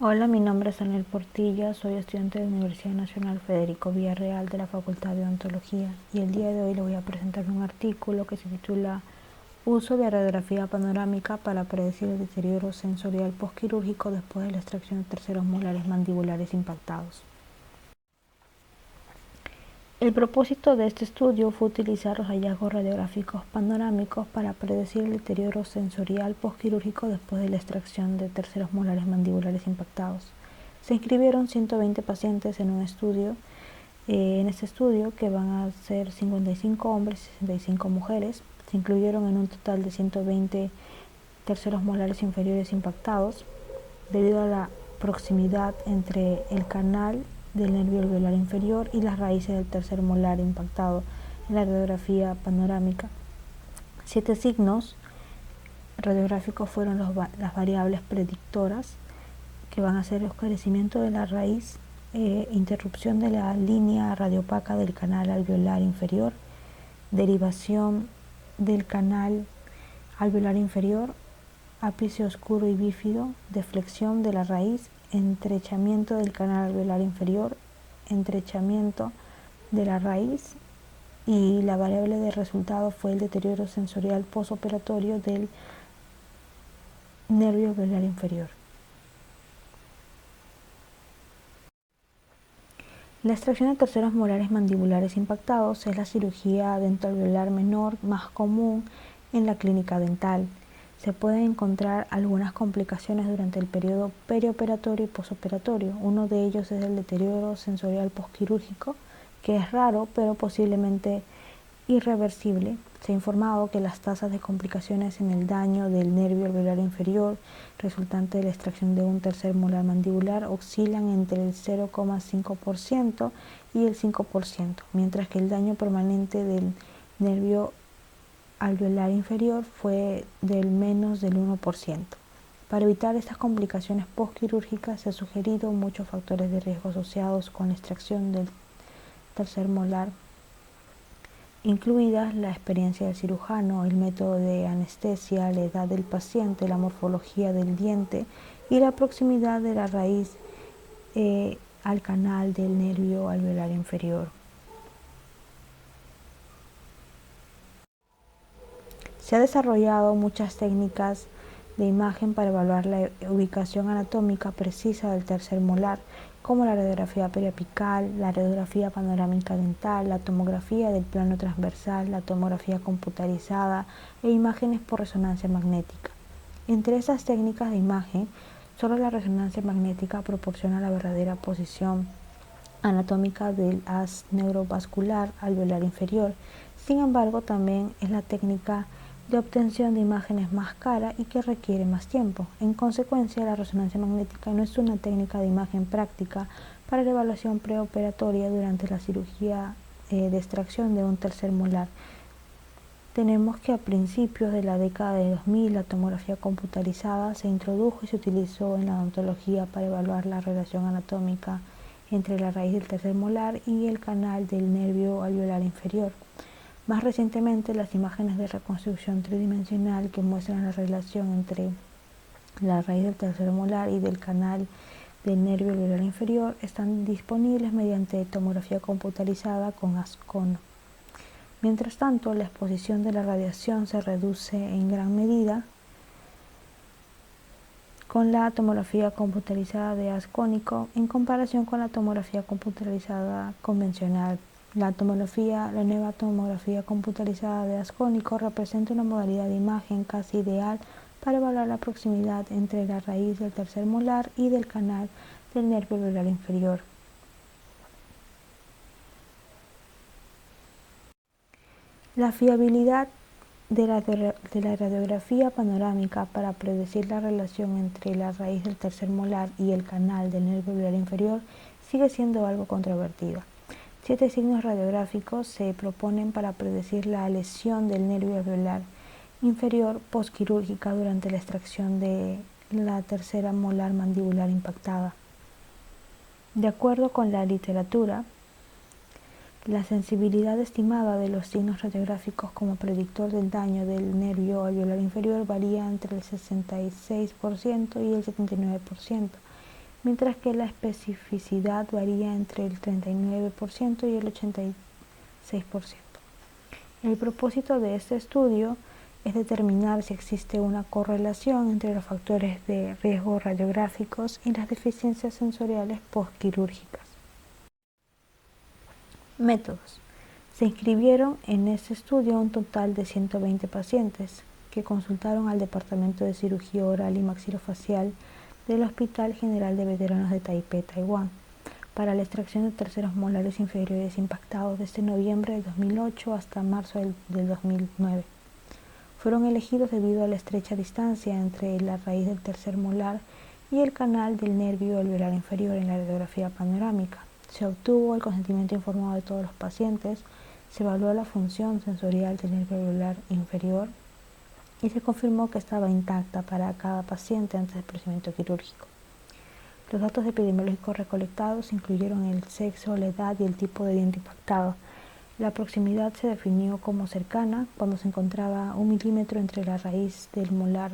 Hola, mi nombre es Anel Portilla, soy estudiante de la Universidad Nacional Federico Villarreal de la Facultad de Odontología y el día de hoy le voy a presentar un artículo que se titula Uso de radiografía panorámica para predecir el deterioro sensorial postquirúrgico después de la extracción de terceros molares mandibulares impactados. El propósito de este estudio fue utilizar los hallazgos radiográficos panorámicos para predecir el deterioro sensorial postquirúrgico después de la extracción de terceros molares mandibulares impactados. Se inscribieron 120 pacientes en un estudio, en este estudio que van a ser 55 hombres y 65 mujeres. Se incluyeron en un total de 120 terceros molares inferiores impactados debido a la proximidad entre el canal del nervio alveolar inferior y las raíces del tercer molar impactado en la radiografía panorámica. 7 signos radiográficos fueron las variables predictoras que van a ser el oscurecimiento de la raíz, interrupción de la línea radiopaca del canal alveolar inferior, derivación del canal alveolar inferior, ápice oscuro y bífido, deflexión de la raíz, entrechamiento del canal alveolar inferior, entrechamiento de la raíz, y la variable de resultado fue el deterioro sensorial postoperatorio del nervio alveolar inferior. La extracción de terceros molares mandibulares impactados es la cirugía dentoalveolar menor más común en la clínica dental. Se pueden encontrar algunas complicaciones durante el periodo perioperatorio y postoperatorio. Uno de ellos es el deterioro sensorial postquirúrgico, que es raro pero posiblemente irreversible. Se ha informado que las tasas de complicaciones en el daño del nervio alveolar inferior resultante de la extracción de un tercer molar mandibular oscilan entre el 0,5% y el 5%, mientras que el daño permanente del nervio alveolar inferior fue del menos del 1%. Para evitar estas complicaciones postquirúrgicas se han sugerido muchos factores de riesgo asociados con la extracción del tercer molar, incluidas la experiencia del cirujano, el método de anestesia, la edad del paciente, la morfología del diente y la proximidad de la raíz al canal del nervio alveolar inferior. Se han desarrollado muchas técnicas de imagen para evaluar la ubicación anatómica precisa del tercer molar, como la radiografía periapical, la radiografía panorámica dental, la tomografía del plano transversal, la tomografía computarizada e imágenes por resonancia magnética. Entre estas técnicas de imagen, solo la resonancia magnética proporciona la verdadera posición anatómica del haz neurovascular alveolar inferior. Sin embargo, también es la técnica de obtención de imágenes más cara y que requiere más tiempo. En consecuencia, la resonancia magnética no es una técnica de imagen práctica para la evaluación preoperatoria durante la cirugía de extracción de un tercer molar. Tenemos que a principios de la década de 2000 la tomografía computarizada se introdujo y se utilizó en la odontología para evaluar la relación anatómica entre la raíz del tercer molar y el canal del nervio alveolar inferior. Más recientemente, las imágenes de reconstrucción tridimensional que muestran la relación entre la raíz del tercer molar y del canal del nervio alveolar inferior están disponibles mediante tomografía computarizada con haz-cono. Mientras tanto, la exposición de la radiación se reduce en gran medida con la tomografía computarizada de haz cónico en comparación con la tomografía computarizada convencional. La nueva tomografía computarizada de haz cónico representa una modalidad de imagen casi ideal para evaluar la proximidad entre la raíz del tercer molar y del canal del nervio alveolar inferior. La fiabilidad de la radiografía panorámica para predecir la relación entre la raíz del tercer molar y el canal del nervio alveolar inferior sigue siendo algo controvertida. 7 signos radiográficos se proponen para predecir la lesión del nervio alveolar inferior postquirúrgica durante la extracción de la tercera molar mandibular impactada. De acuerdo con la literatura, la sensibilidad estimada de los signos radiográficos como predictor del daño del nervio alveolar inferior varía entre el 66% y el 79%. mientras que la especificidad varía entre el 39% y el 86%. El propósito de este estudio es determinar si existe una correlación entre los factores de riesgo radiográficos y las deficiencias sensoriales postquirúrgicas. Métodos. Se inscribieron en este estudio un total de 120 pacientes que consultaron al Departamento de Cirugía Oral y Maxilofacial del Hospital General de Veteranos de Taipei, Taiwán, para la extracción de terceros molares inferiores impactados desde noviembre de 2008 hasta marzo del 2009. Fueron elegidos debido a la estrecha distancia entre la raíz del tercer molar y el canal del nervio alveolar inferior en la radiografía panorámica. Se obtuvo el consentimiento informado de todos los pacientes, se evaluó la función sensorial del nervio alveolar inferior y se confirmó que estaba intacta para cada paciente antes del procedimiento quirúrgico. Los datos epidemiológicos recolectados incluyeron el sexo, la edad y el tipo de diente impactado. La proximidad se definió como cercana cuando se encontraba 1 milímetro entre la raíz del molar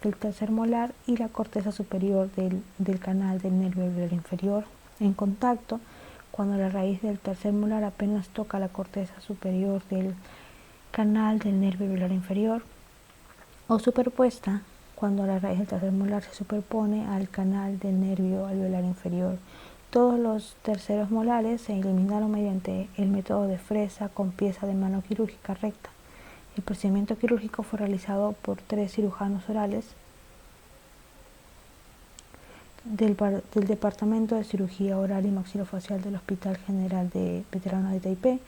del tercer molar y la corteza superior del canal del nervio alveolar inferior. En contacto, cuando la raíz del tercer molar apenas toca la corteza superior del canal del nervio alveolar inferior, o superpuesta, cuando la raíz del tercer molar se superpone al canal del nervio alveolar inferior. Todos los terceros molares se eliminaron mediante el método de fresa con pieza de mano quirúrgica recta. El procedimiento quirúrgico fue realizado por 3 cirujanos orales del Departamento de Cirugía Oral y Maxilofacial del Hospital General de Veteranos de Taipei,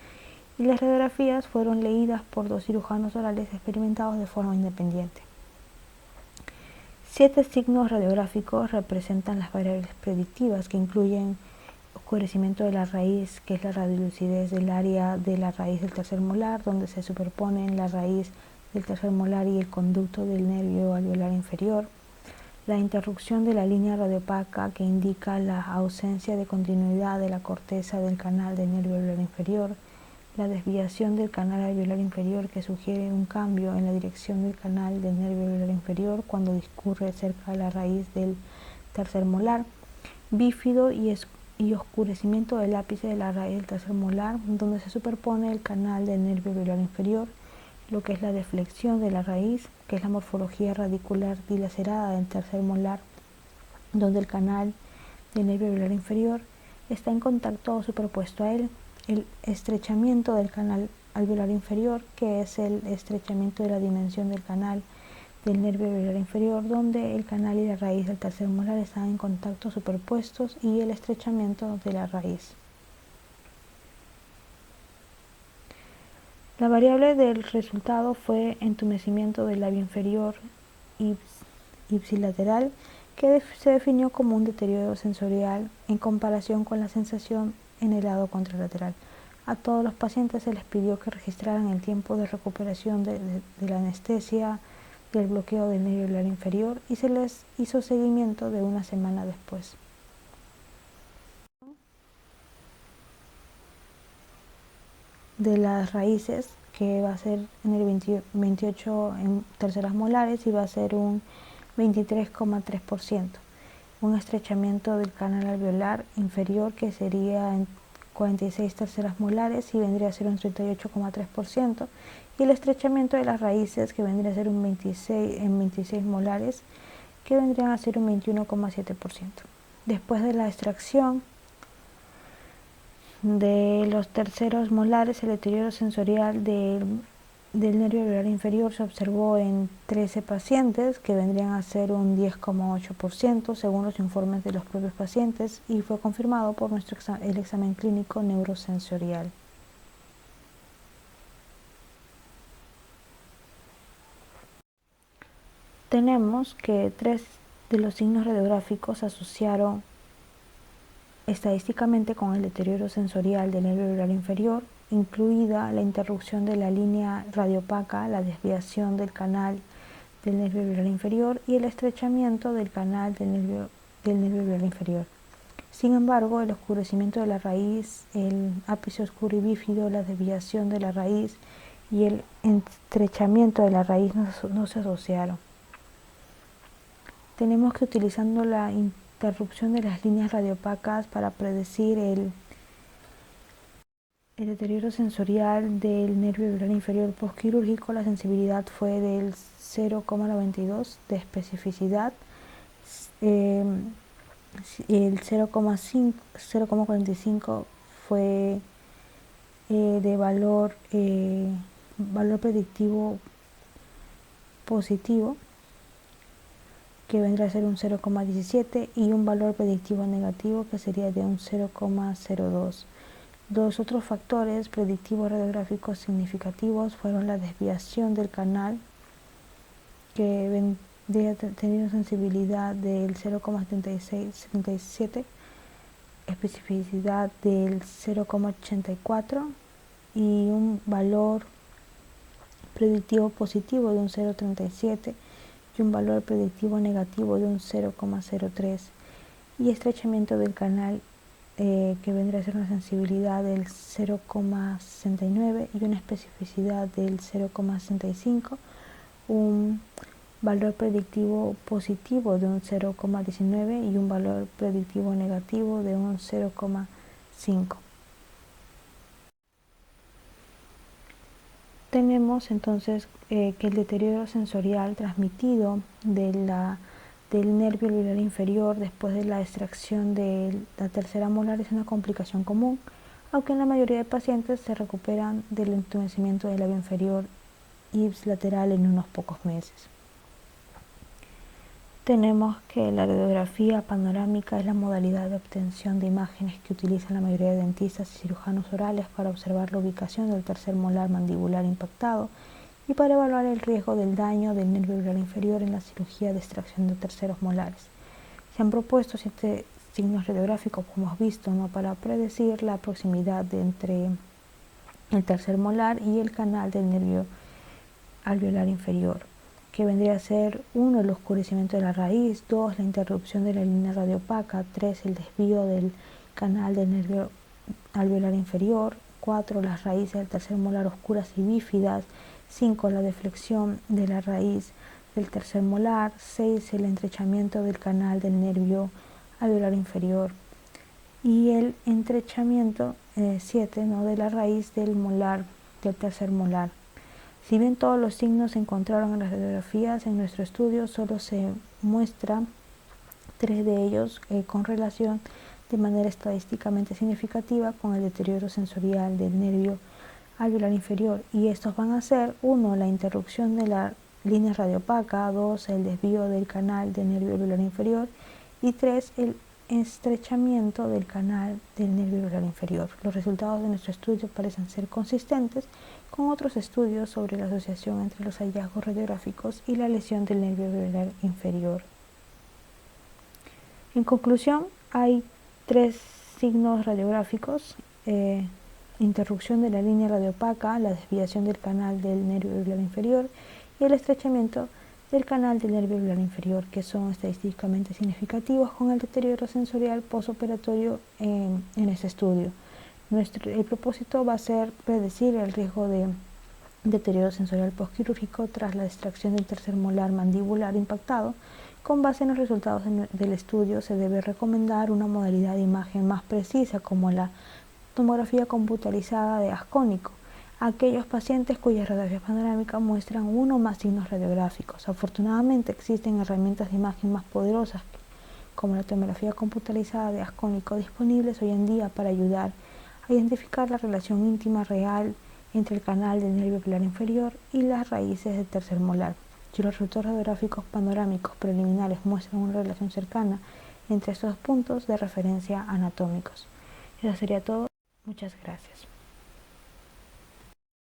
y las radiografías fueron leídas por 2 cirujanos orales experimentados de forma independiente. 7 signos radiográficos representan las variables predictivas, que incluyen oscurecimiento de la raíz, que es la radiolucidez del área de la raíz del tercer molar, donde se superponen la raíz del tercer molar y el conducto del nervio alveolar inferior. La interrupción de la línea radiopaca, que indica la ausencia de continuidad de la corteza del canal del nervio alveolar inferior. La desviación del canal alveolar inferior, que sugiere un cambio en la dirección del canal del nervio alveolar inferior cuando discurre cerca de la raíz del tercer molar. Bífido y oscurecimiento del ápice de la raíz del tercer molar, donde se superpone el canal del nervio alveolar inferior. Lo que es la deflexión de la raíz, que es la morfología radicular dilacerada del tercer molar, donde el canal del nervio alveolar inferior está en contacto o superpuesto a él. El estrechamiento del canal alveolar inferior, que es el estrechamiento de la dimensión del canal del nervio alveolar inferior, donde el canal y la raíz del tercer molar están en contacto superpuestos, y el estrechamiento de la raíz. La variable del resultado fue entumecimiento del labio inferior ipsilateral, que se definió como un deterioro sensorial en comparación con la sensación en el lado contralateral. A todos los pacientes se les pidió que registraran el tiempo de recuperación de la anestesia del bloqueo del nervio alveolar inferior, y se les hizo seguimiento de 1 semana después. De las raíces, que va a ser en el 28 en terceras molares y va a ser un 23,3%. Un estrechamiento del canal alveolar inferior, que sería en 46 terceras molares y vendría a ser un 38,3%, y el estrechamiento de las raíces, que vendría a ser un 26 molares, que vendrían a ser un 21,7%. Después de la extracción de los terceros molares, el deterioro sensorial del nervio alveolar inferior se observó en 13 pacientes, que vendrían a ser un 10,8% según los informes de los propios pacientes, y fue confirmado por el examen clínico neurosensorial. Tenemos que 3 de los signos radiográficos se asociaron estadísticamente con el deterioro sensorial del nervio alveolar inferior, incluida la interrupción de la línea radiopaca, la desviación del canal del nervio alveolar inferior y el estrechamiento del canal del nervio alveolar inferior. Sin embargo, el oscurecimiento de la raíz, el ápice oscuro y bífido, la desviación de la raíz y el estrechamiento de la raíz no se asociaron. Tenemos que, utilizando la interrupción de las líneas radiopacas para predecir el deterioro sensorial del nervio alveolar inferior postquirúrgico, la sensibilidad fue del 0,92 de especificidad, el 0,45 fue de valor predictivo positivo, que vendrá a ser un 0,17, y un valor predictivo negativo que sería de un 0,02. Los otros factores predictivos radiográficos significativos fueron la desviación del canal, que vendría teniendo sensibilidad del 0,77, especificidad del 0,84 y un valor predictivo positivo de un 0,37 y un valor predictivo negativo de un 0,03, y estrechamiento del canal, que vendrá a ser una sensibilidad del 0,69 y una especificidad del 0,65, un valor predictivo positivo de un 0,19 y un valor predictivo negativo de un 0,5. Tenemos entonces que el deterioro sensorial transmitido del nervio alveolar inferior después de la extracción de la tercera molar es una complicación común, aunque en la mayoría de pacientes se recuperan del entumecimiento del labio inferior ipsilateral en unos pocos meses. Tenemos que la radiografía panorámica es la modalidad de obtención de imágenes que utilizan la mayoría de dentistas y cirujanos orales para observar la ubicación del tercer molar mandibular impactado y para evaluar el riesgo del daño del nervio alveolar inferior en la cirugía de extracción de terceros molares. Se han propuesto 7 signos radiográficos, como hemos visto, para predecir la proximidad entre el tercer molar y el canal del nervio alveolar inferior, que vendría a ser 1, el oscurecimiento de la raíz; 2, la interrupción de la línea radiopaca; 3, el desvío del canal del nervio alveolar inferior; 4, las raíces del tercer molar oscuras y bífidas; 5, la deflexión de la raíz del tercer molar; 6, el estrechamiento del canal del nervio alveolar inferior; y el estrechamiento 7, de la raíz del tercer molar. Si bien todos los signos se encontraron en las radiografías, en nuestro estudio solo se muestra 3 de ellos con relación de manera estadísticamente significativa con el deterioro sensorial del nervio alveolar inferior, y estos van a ser: 1, la interrupción de la línea radiopaca; 2, el desvío del canal del nervio alveolar inferior; y 3, el estrechamiento del canal del nervio alveolar inferior. Los resultados de nuestro estudio parecen ser consistentes con otros estudios sobre la asociación entre los hallazgos radiográficos y la lesión del nervio alveolar inferior. En conclusión, hay 3 signos radiográficos: interrupción de la línea radiopaca, la desviación del canal del nervio alveolar inferior y el estrechamiento del canal del nervio alveolar inferior, que son estadísticamente significativos con el deterioro sensorial postoperatorio en este estudio. El propósito va a ser predecir el riesgo de deterioro sensorial postquirúrgico tras la extracción del tercer molar mandibular impactado. Con base en los resultados del estudio, se debe recomendar una modalidad de imagen más precisa, como la tomografía computarizada de ascónico, a aquellos pacientes cuyas radiografías panorámicas muestran uno o más signos radiográficos. Afortunadamente, existen herramientas de imagen más poderosas, como la tomografía computarizada de ascónico, disponibles hoy en día para ayudar a identificar la relación íntima real entre el canal del nervio alveolar inferior y las raíces del tercer molar. Si los resultados radiográficos panorámicos preliminares muestran una relación cercana entre estos puntos de referencia anatómicos. Eso sería todo. Muchas gracias.